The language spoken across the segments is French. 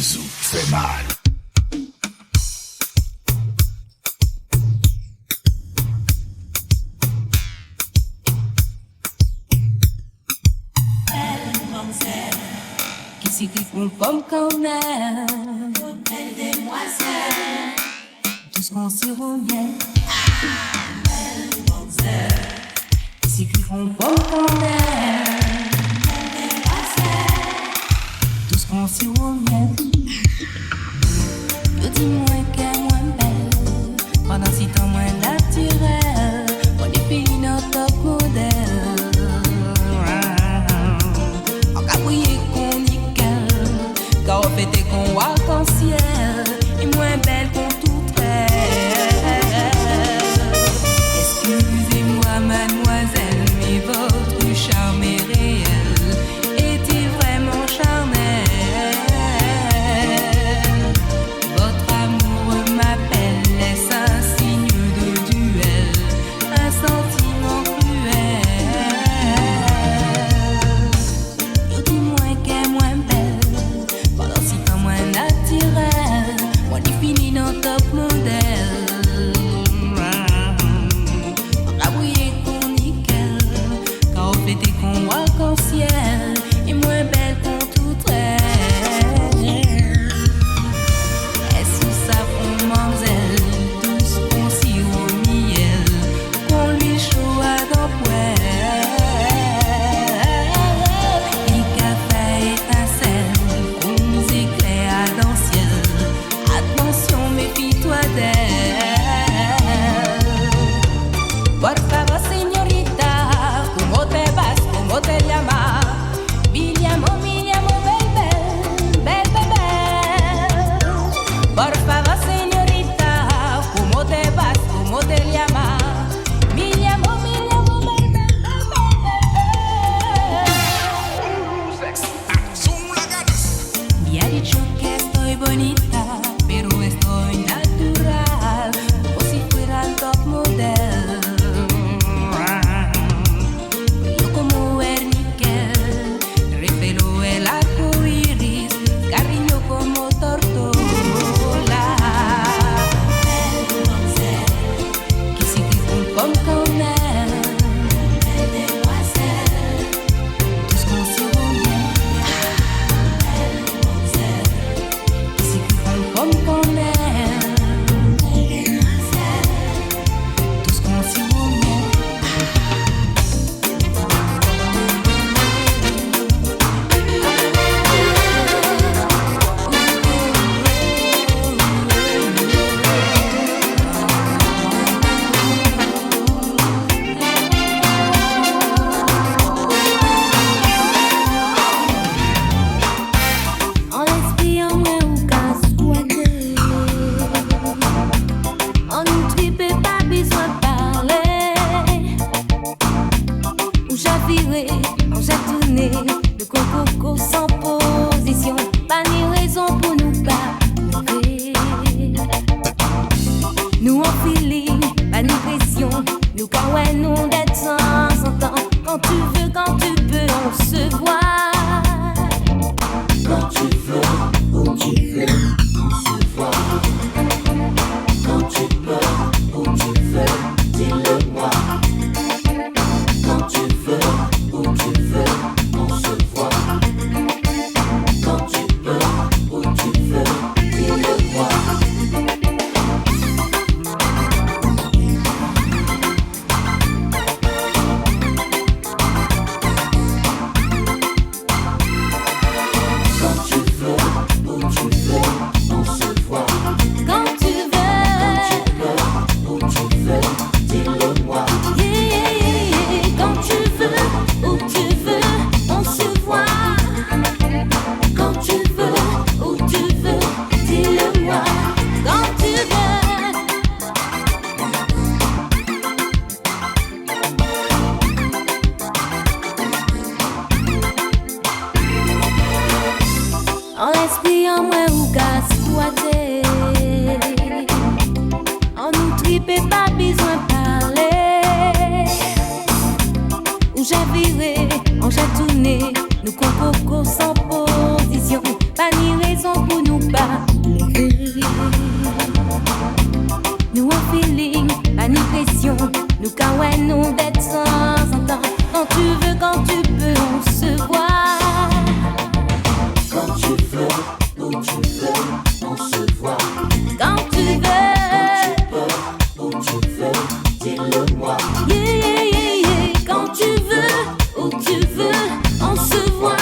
zouk fait mal. Qui s'écrit pour pomme qu'on aime, belle demoiselle, tout ce qu'on s'y revient. Belle demoiselle, qui s'écrit pour pomme qu'on aime, belle demoiselle, tout ce qu'on s'y revient. Je dis-moi qu'elle est moins belle, pendant si temps moins naturel, on est fini dans top modèle. Car on fait qu'on arc-en-ciel et moins belle qu'on tout trait. Excusez-moi mademoiselle, mais votre charme est réel. Est-il vraiment charnel? Votre amour m'appelle, est-ce un signe de duel? Un sentiment cruel. Je dis moins qu'elle est moins belle, pendant si temps moins naturel, moi j'ai fini dans top modèle. On a brillé qu'on nickel, car on fait qu'on arc-en-ciel et moins belle qu'on tout trait. Est-ce que ça pour mademoiselle, tout ce qu'on s'y au miel, qu'on lui chaud à dents poêle. Les cafés étincelles, qu'on nous éclaire dans le ciel. Attention, méfie-toi d'elle. Por favor, señorita, como te vas, como te llamas? Me llamo, bel, bel, bel, bel, bel. Por favor, señorita, como te vas, como te llamas? Me llamo, bel, bel, bel, bel. Me ha dicho que estoy bonita, pero estoy natural, como si fuera el top model. Yo como el níquel, repelo el arco iris, cariño como tortola. Belle demoiselle, qui s'écrit pour pomme qu'on aime. Belle demoiselle, tout ce qu'on s'y revient. Belle demoiselle, qui s'écrit pour pomme qu'on aime. Belle demoiselle, tout ce qu'on s'y revient. En espiant moi ou qu'à souhaiter, en nous tripé pas besoin de parler. Où j'avirais, en j'ai tourné, le coco sans position, pas ni raison pour nous parler. Nous en feeling, pas ni pression, nous quand ouais nous d'être temps en temps. Quand tu veux, quand tu peux, on se voit. Quand tu veux, où tu veux, on se voit. Quand tu peux, où tu veux, dis-le-moi. Quand tu veux, où tu veux, on se voit. Quand tu peux, où tu veux, dis-le-moi. Quand tu veux, où tu veux, on se voit. Quand tu veux, Où tu veux, dis-le-moi. quand tu veux, où tu veux, on se voit. Quand tu veux, Où tu veux, dis-le-moi. Quand tu veux. En espiant moi ou qu'à squatter, en nous tripé pas besoin de parler. Où j'ai viré, en j'ai tourné, nous coco sans position, pas ni raison. raison pour nous parler. Nous un feeling, pas ni pression. Nous quand nous d'être sans en temps. Quand tu veux, quand tu peux, on se voit. Quand tu veux, où tu veux, on se voit. Quand tu veux, Où tu veux, dis-le-moi. yeah, yeah, yeah, yeah. Quand tu veux, où tu veux, on se voit.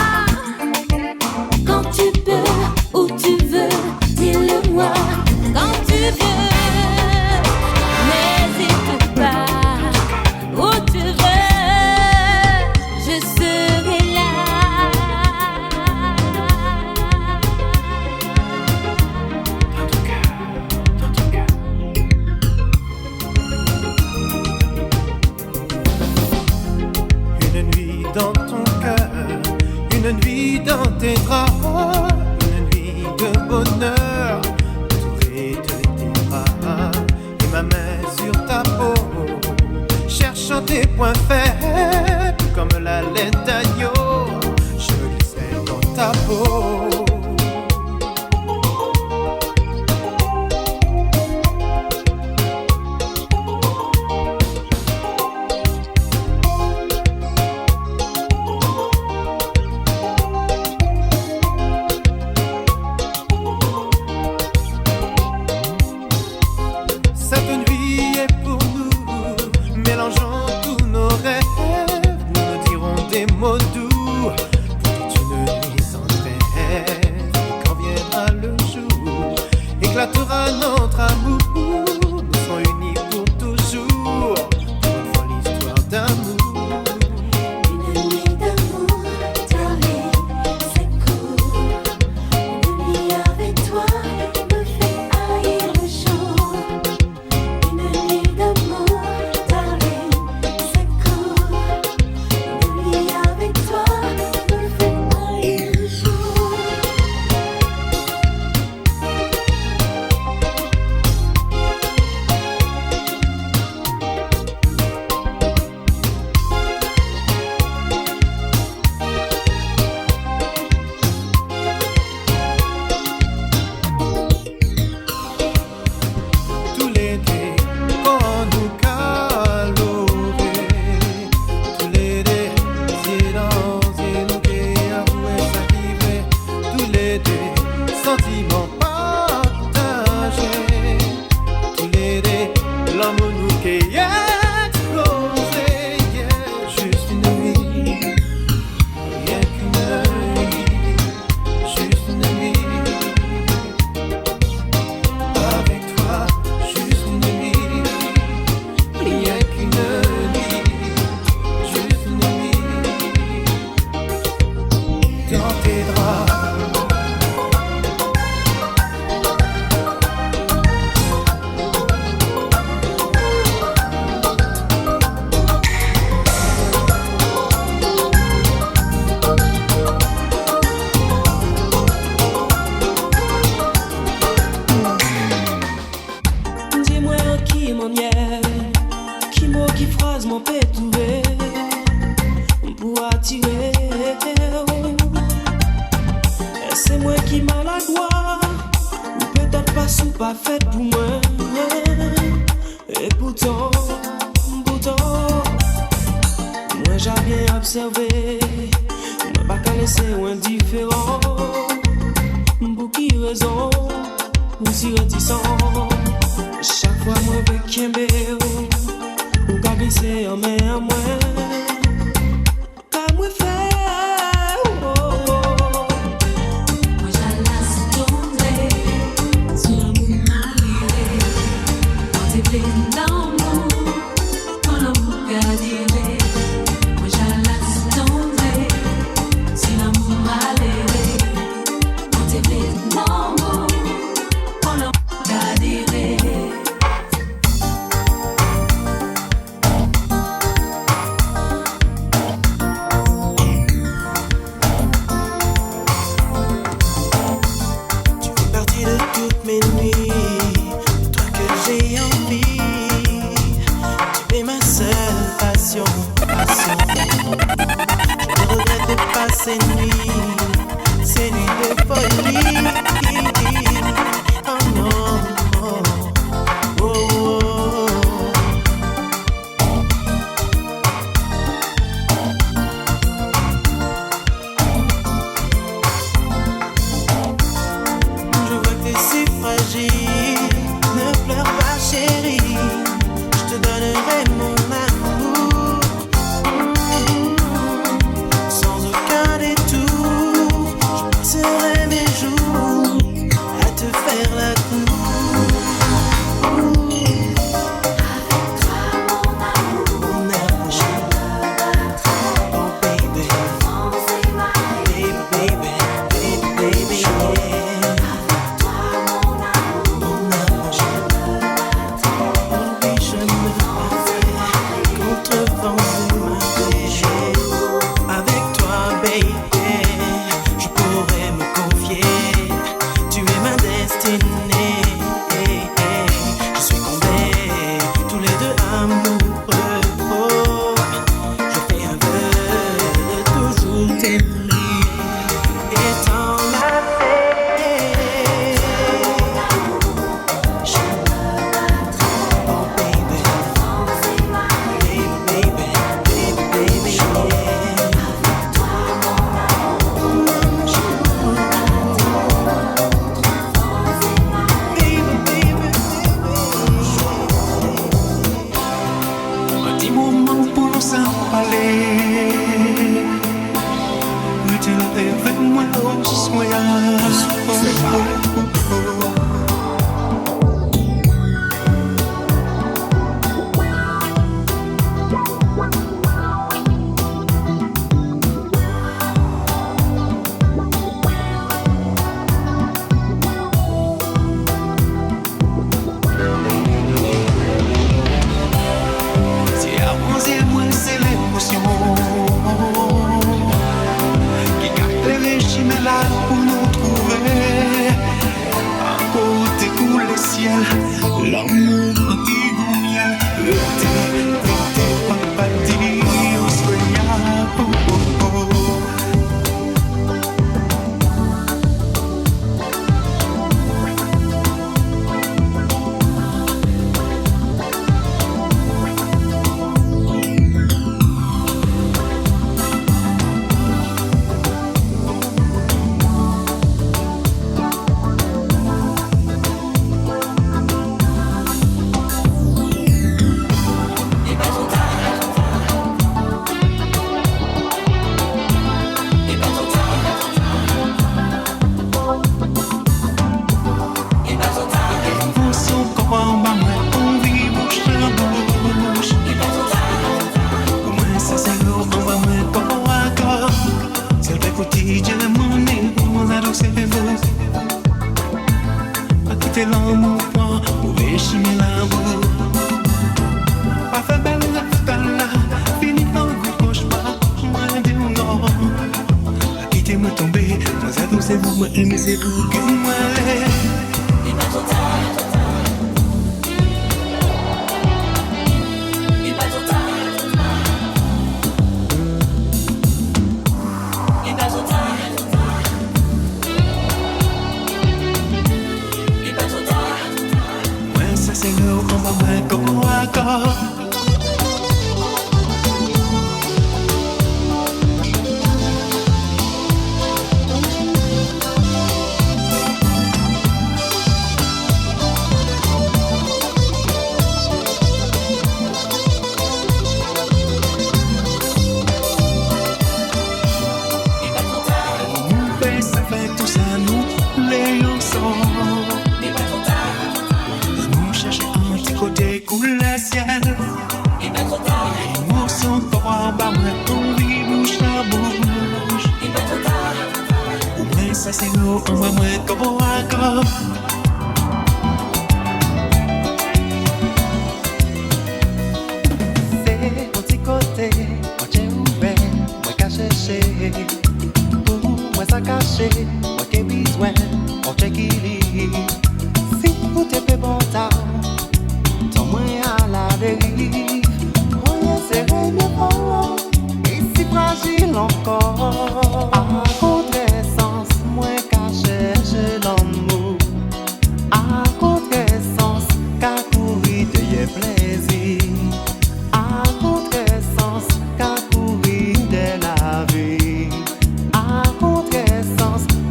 Quand tu peux, où tu veux, dis-le-moi. Quand tu veux, n'hésite pas. Où tu veux, je serai là. Une nuit dans ton cœur, une nuit dans tes draps, une nuit de bonheur, entourée de tes bras, et ma main sur ta peau, cherchant tes points faibles, comme la laine d'agneau, je me glissais dans ta peau. Cette nuit est pour nous, mélangeant tous nos rêves. Nous nous dirons des mots doux pour toute une nuit sans trêve. Et quand viendra le jour, éclatera notre amour. Nous serons unis pour toujours, pour une folle histoire d'amour. Une nuit d'amour, darling, c'est cool. Une nuit avec toi me fait haïr le jour. Une nuit d'amour, darling, c'est cool. Une nuit avec toi me fait haïr le jour. Tous les deux, quand nous calorer, tous les deux, c'est nous qui avouer ça qui vrai. Tous les deux, sentiments partagés, tous les deux, l'amour nous qui explosé. Yeah, juste une nuit, rien qu'une nuit, juste une nuit. Avec toi, juste une nuit, rien qu'une nuit, juste une nuit, dans tes draps. Dis-moi qui m'en est, qui mot, qui phrase m'en peut trouver pour attirer. C'est moi qui maladroit, ou peut-être pas sous pas fait pour moi. Et pourtant, moi j'ai bien observé, moi pas qu'à laisser indifférent. Pour qui raison, ou si réticent. Chaque fois moi veux qu'il ou qu'à glisser en main à moi. Qu'à moi faire, oh, oh, oh. Moi j'allais tomber sur l'amour marié. Quand t'es plein d'amour, quand l'amour gardé. Moi j'allais tomber sur l'amour marié. Quand t'es plein d'amour, quand l'amour gardé.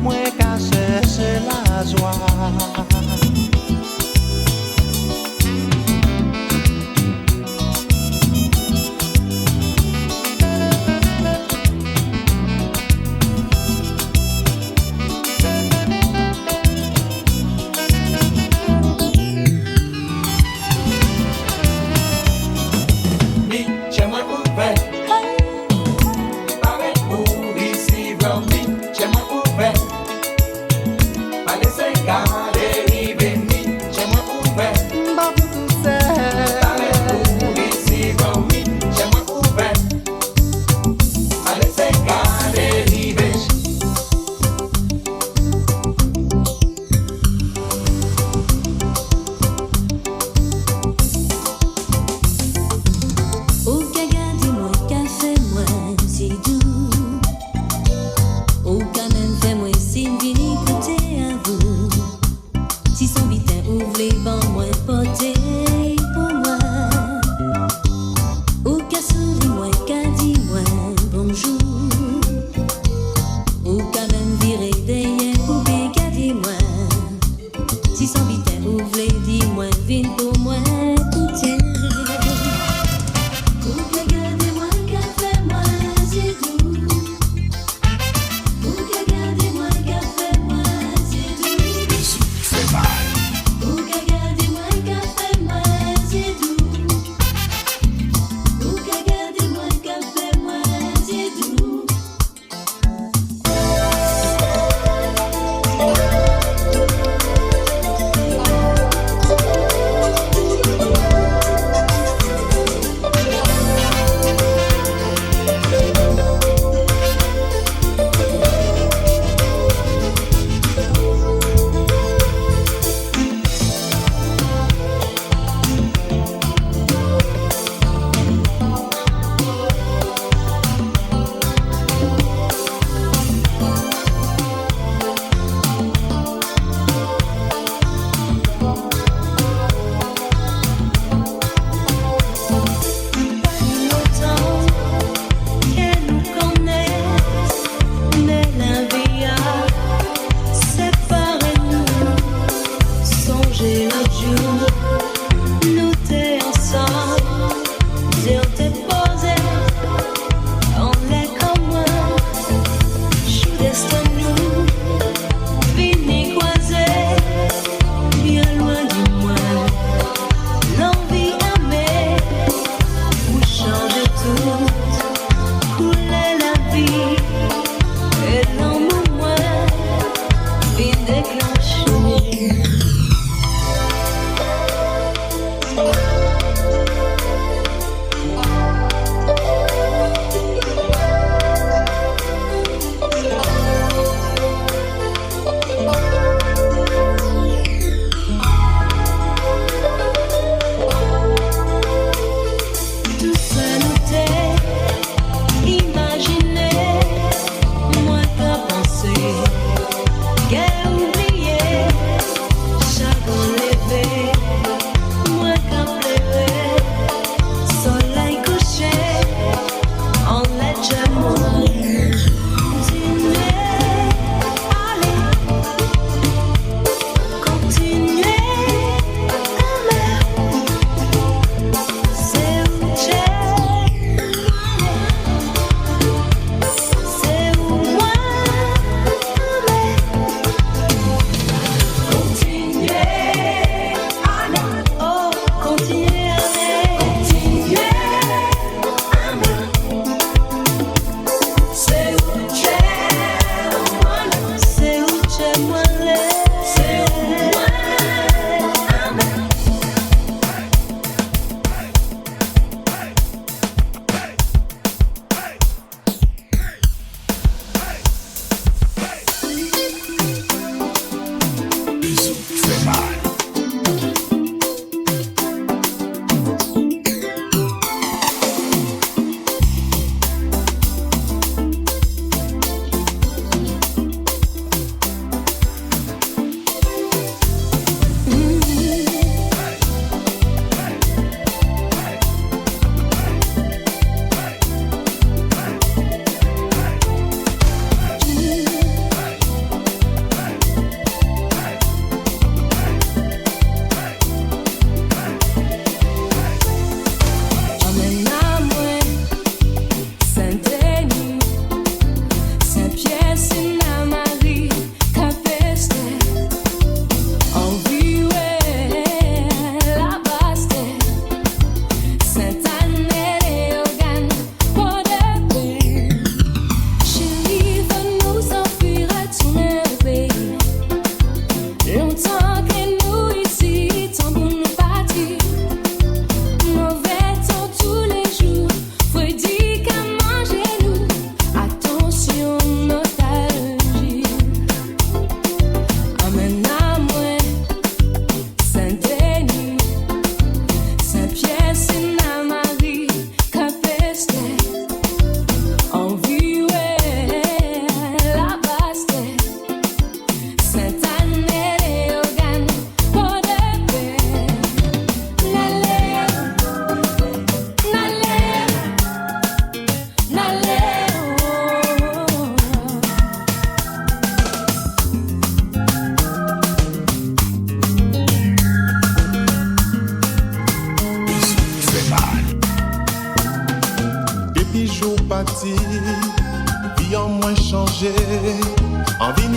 Moi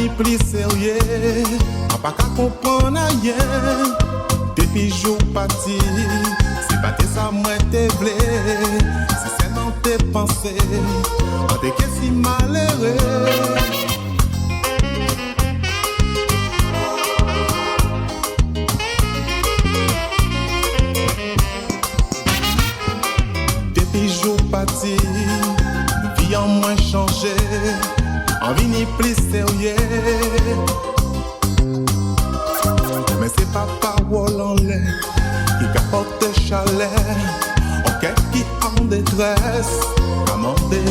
vini plus sérieux, on pas qu'à comprendre rien. Depuis jour parti, c'est pas ça moi t'es blé, si c'est dans tes pensées, on t'es que si malheureux. Depuis jour parti, vie en moins changé, on vini plus sérieux. Mais c'est pas parole en l'air qui apporte chaleur. Ok, qui en détresse, amendé.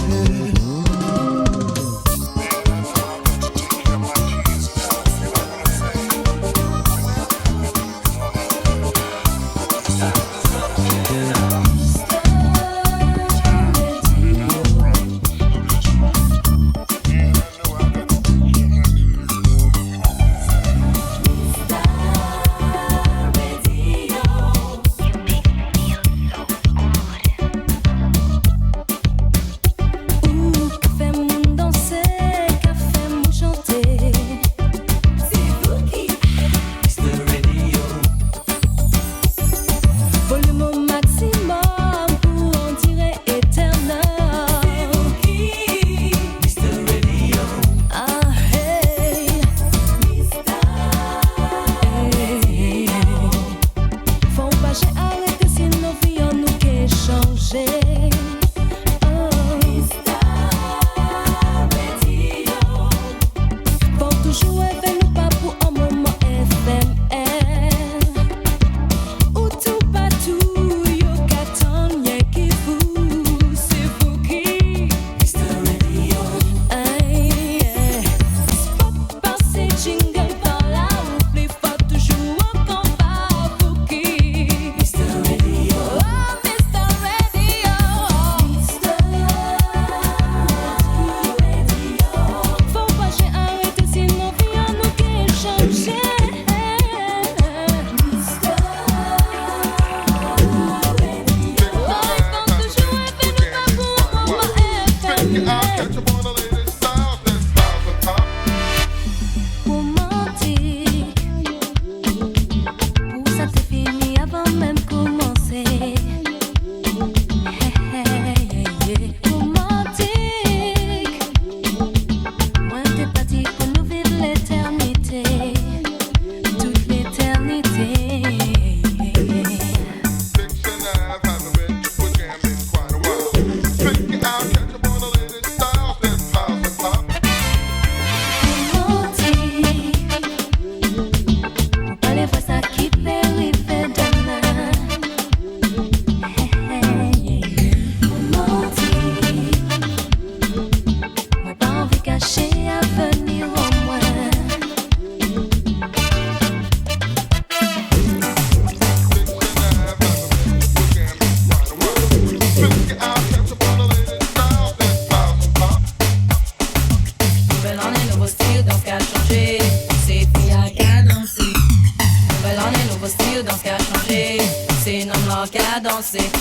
Danser,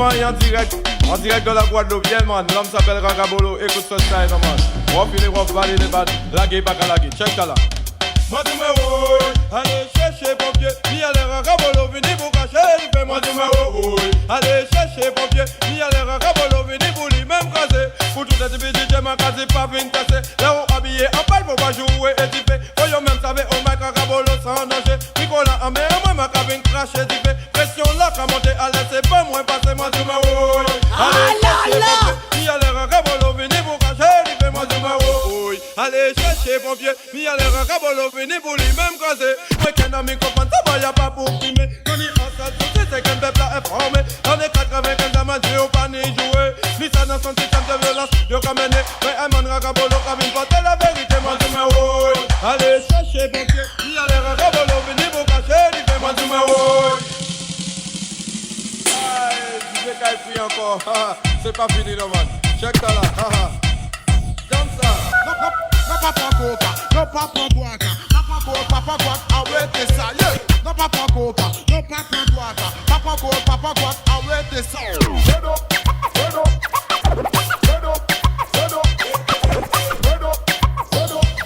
Avant, en direct de la Guadeloupe, yeah man, l'homme s'appelle Ragabolo, écoute ce style, man. On finit, on va aller les bad, laguer, pas qu'à laguer, check ça là. Moi tu me oui, allez chercher pompier, ni aller Ragabolo, venez vous cacher, il fait moi tu me oui. Allez chercher pompier, ni aller Ragabolo, venez vous lui-même caser. Pour tout être petit, j'ai ma case, pas vine casser. Là où habillé, en parle, faut pas jouer et t'y fait. Voyons même savez, on m'a Ragabolo sans danger. Nicolas, en mer, moi ma cabine craché, t'y fait. Pression là, qu'à monter, allez, c'est pas moins passé, moi tu me oui. Allez chercher pompier, ni aller Ragabolo, venez vous cacher, il fait moi tu me oui. Allez chercher pompier, ni aller Ragabolo, venez vous lui-même caser. Moi qu'un ami comprend ça va y'a pas pour filmer. Quand il en salle souci c'est qu'un peuple a informé. Dans les 95 ans Dieu au pas ni jouer. Ni ça dans son système de violence yo qu'a mené. Mais un man Ragabolo qu'a vine porter la vérité. Moi tu me oui. Allez chercher pompier, ni aller Ragabolo, venez vous cacher. Il fait moi tu me oui. Aïe, tu fais qu'à écrire encore. C'est pas fini non man. Check ça là. Comme ça. No papa coca, no papa guaca, papa guaca, arrête ça, yeah. No papa coca, no papa guaca, papa guaca, arrête ça. Head up, head up, head up, head up, head up, head up.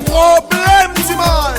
Problème, tu m'as.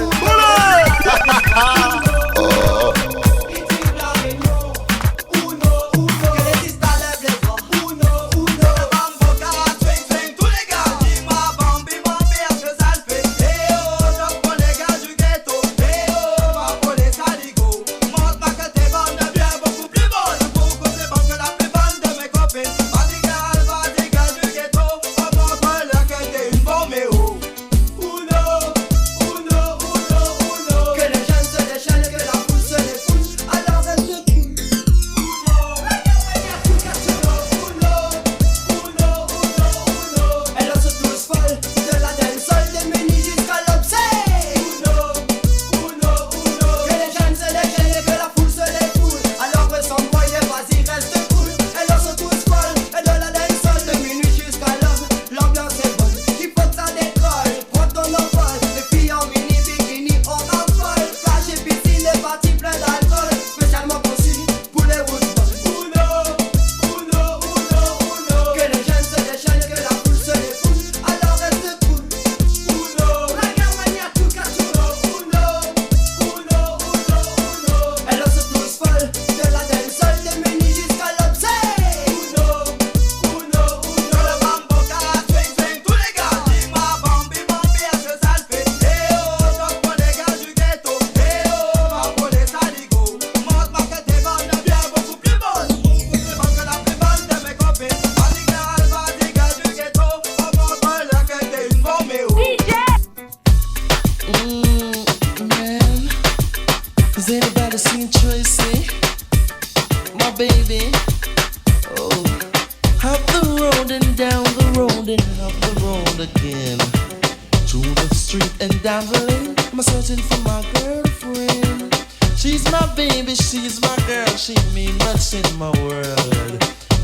street and down the lane. I'm searching for my girlfriend. She's my baby, she's my girl. She means much in my world.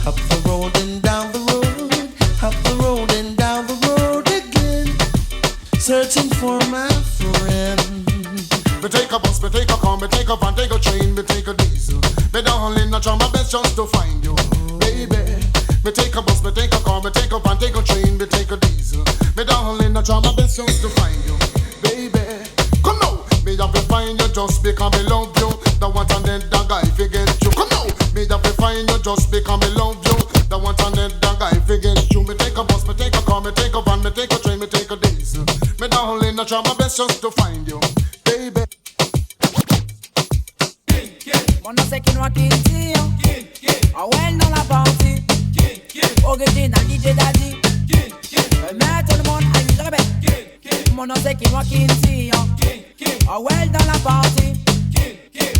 Up the road and down the road. Up the road and down the road again. Searching for my friend. Me take a bus, me take a car, me take a van, take a train, me take a diesel. Me darling, I try my best just to find you, baby. Me take a bus, me take a car, me take a van, take a train, me take a diesel. Me darling, I try my best just to find you, baby. Come now, me have to find you just because me love you. The one and then the guy forget you. Come now, me have to find you just because me love you. The one and then the guy forget you. Me take a bus, me take a car, me take a van, me take a train, me take a diesel. Me darling, I try my best just to find you, baby. On ne sait qui nous a quitté, ah ouais dans la partie. Original DJ Daddy. Mais tout le monde a eu, je répète. Mon nom c'est qui nous a quitté, ah ouais dans la partie.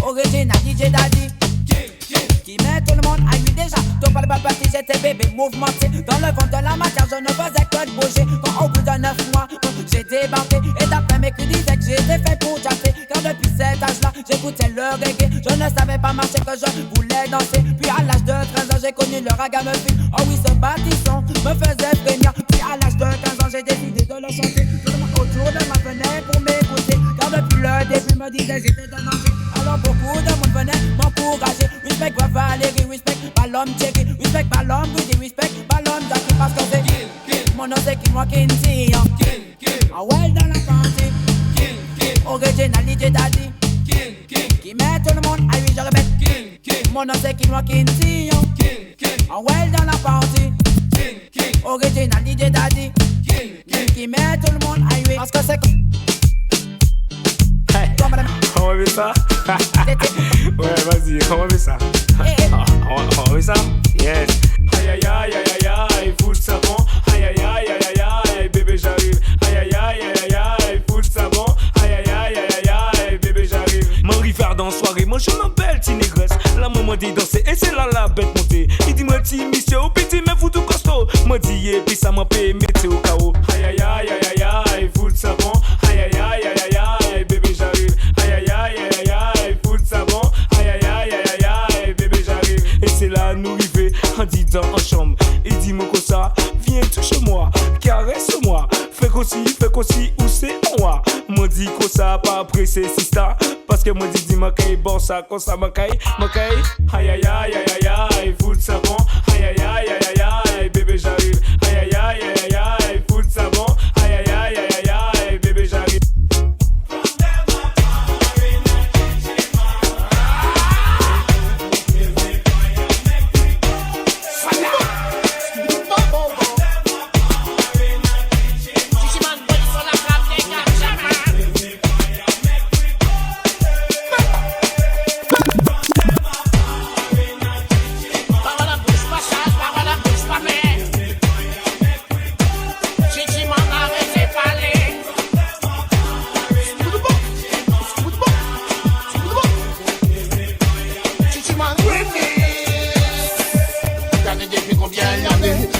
Original DJ Daddy. Qui met tout le monde à lui déjà. Toi pas le papati, j'étais bébé mouvementé. Dans le ventre de la matière, je ne faisais que de bouger. Quand au bout de 9 mois, j'ai débarqué. Et d'après mes cris disaient que j'étais fait pour chasser. Car depuis cet âge-là, j'écoutais le reggae. Je ne savais pas marcher, que je voulais danser. Puis à l'âge de 13 ans, j'ai connu le ragamuffin. Oh oui, ce bâtisson me faisait frémir. Puis à l'âge de 15 ans, j'ai décidé de le chanter. Tout le monde autour de moi venait pour m'écouter. Car depuis le début, me disait j'étais un danger. Alors beaucoup de monde venait m'encourager. Respect Valérie, respect Ballon Thierry, respect Ballon Rudy, respect Ballon Jackie. Parce que c'est mon nom c'est qui moi qui n'tille. Ah ouais dans la partie. Original DJ Daddy. Qui met tout le monde à lui, je répète. Mon nom c'est qui moi qui n'tille. Ah ouais dans la partie. Original DJ Daddy. Qui met tout le monde à lui. Parce que c'est on va ça? Ouais, vas-y, on va ça. On va ça? Yes. Aïe aïe aïe aïe aïe, fout le savon. Aïe aïe aïe aïe aïe, bébé j'arrive. Aïe aïe aïe aïe aïe, fout le savon. Aïe aïe aïe aïe aïe, bébé j'arrive. Marie faire dans soirée, moi je m'appelle Tinégresse. La maman dit danser et c'est là la bête montée. Il dit moi petit monsieur au petit mais foutu costaud. Moi dit et puis ça m'a payé métier au chaos. Aïe aïe aïe aïe aïe, fout le savon. Aïe aïe aïe aïe aïe, bébé j'arrive. Aïe aïe aïe aïe aïe, fout le savon. Aïe aïe aïe aïe aïe, bébé j'arrive. Et c'est là nous river en disant en chambre. Il dit moi comme ça, viens touche-moi, caresse-moi. Fais qu'aussi, où c'est moi. Moi dit que ça pas pressé si ça. Parce que moi dit ma caille bon ça, comme ça ma caille. Aïe aïe aïe aïe aïe, fout le savon. Aïe aïe aïe aïe aïe, bébé j'arrive. Aïe aïe aïe aïe aïe, fout le savon. Aïe aïe aïe aïe aïe, bébé j'arrive.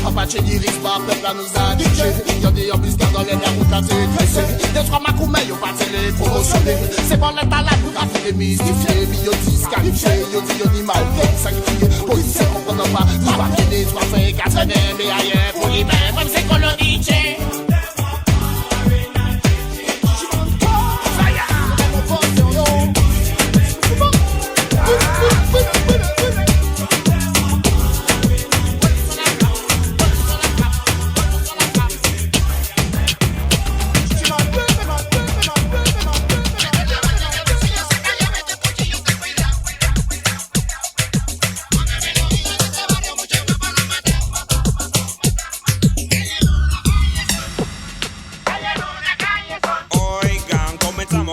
Apache dirige par peuple à nous addicter. Y'a des embuscades dans les nerfs où t'as été dressé. Deux, trois macoumets, y'a pas télé promotionné. C'est pas l'état là pour t'as fait mystifier. Puis y'a disqualifié, y'a dit y'a ni mal sacrifié. Policiers comprenant pas, tout va bien, soit fait, qu'à mais ailleurs, pour les mêmes, même c'est colonisé.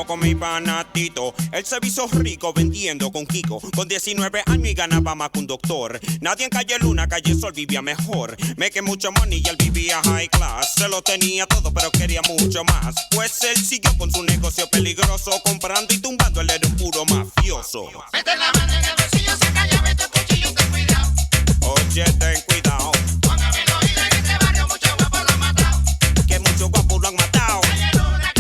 Con mi panatito, él se hizo rico vendiendo con Kiko. Con 19 años y ganaba más que un doctor. Nadie en calle Luna, calle Sol vivía mejor. Me que mucho money y él vivía high class. Se lo tenía todo pero quería mucho más. Pues él siguió con su negocio peligroso, comprando y tumbando, él era un puro mafioso. Mete la mano en el bolsillo, saca llave, tu cuchillo, ten cuidado. Oye, ten cuidado. Póngame el oído en este barrio, muchos guapos lo han matado. Que muchos guapos lo han matado. Calle Luna,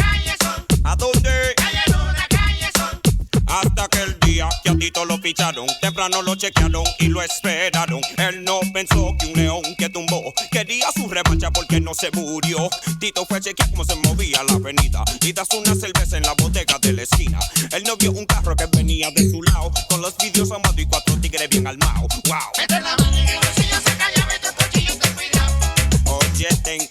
ficharon, temprano lo chequearon y lo esperaron. Él no pensó que un león que tumbó quería su revancha porque no se murió. Tito fue a chequear cómo se movía la avenida y das una cerveza en la bodega de la esquina. Él no vio un carro que venía de su lado con los vidrios amados y 4 tigres bien armados. Wow. Mete la mano en el bolsillo, saca llave, tu cuchillo, ten cuidado. Oye, ten